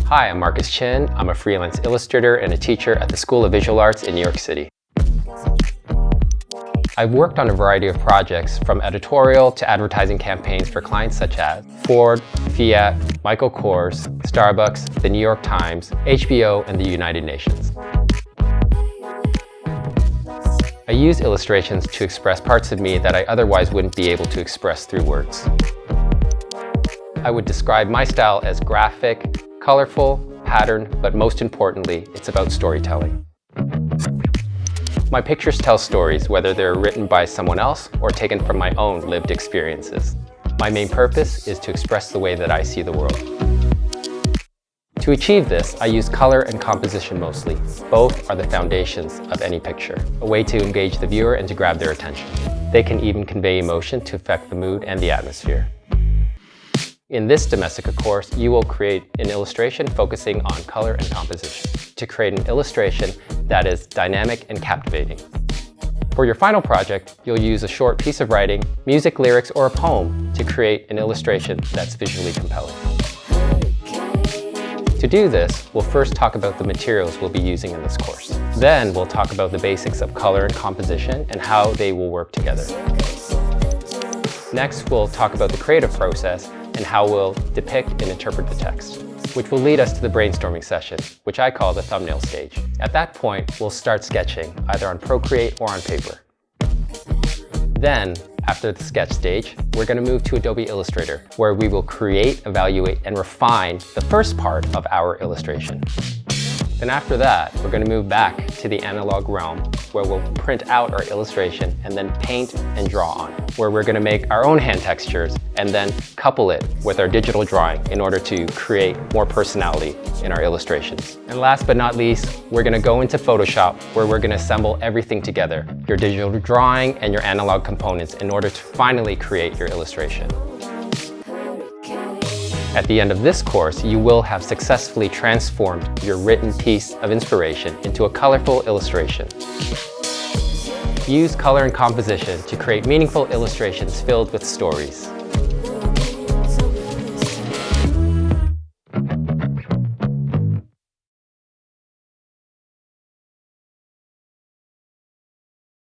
Hi, I'm Marcus Chin. I'm a freelance illustrator and a teacher at the School of Visual Arts in New York City. I've worked on a variety of projects, from editorial to advertising campaigns for clients such as Ford, Fiat, Michael Kors, Starbucks, the New York Times, HBO, and the United Nations. I use illustrations to express parts of me that I otherwise wouldn't be able to express through words. I would describe my style as graphic, colorful, patterned, but most importantly, it's about storytelling. My pictures tell stories, whether they're written by someone else or taken from my own lived experiences. My main purpose is to express the way that I see the world. To achieve this, I use color and composition mostly. Both are the foundations of any picture, a way to engage the viewer and to grab their attention. They can even convey emotion to affect the mood and the atmosphere. In this Domestika course, you will create an illustration focusing on color and composition to create an illustration that is dynamic and captivating. For your final project, you'll use a short piece of writing, music, lyrics, or a poem to create an illustration that's visually compelling. To do this, we'll first talk about the materials we'll be using in this course. Then we'll talk about the basics of color and composition and how they will work together. Next, we'll talk about the creative process and how we'll depict and interpret the text, which will lead us to the brainstorming session, which I call the thumbnail stage. At that point, we'll start sketching, either on Procreate or on paper. Then, after the sketch stage, we're going to move to Adobe Illustrator, where we will create, evaluate, and refine the first part of our illustration. Then after that, we're going to move back to the analog realm, where we'll print out our illustration and then paint and draw on it, where we're going to make our own hand textures and then couple it with our digital drawing in order to create more personality in our illustrations. And last but not least, we're going to go into Photoshop, where we're going to assemble everything together, your digital drawing and your analog components, in order to finally create your illustration. At the end of this course, you will have successfully transformed your written piece of inspiration into a colorful illustration. Use color and composition to create meaningful illustrations filled with stories.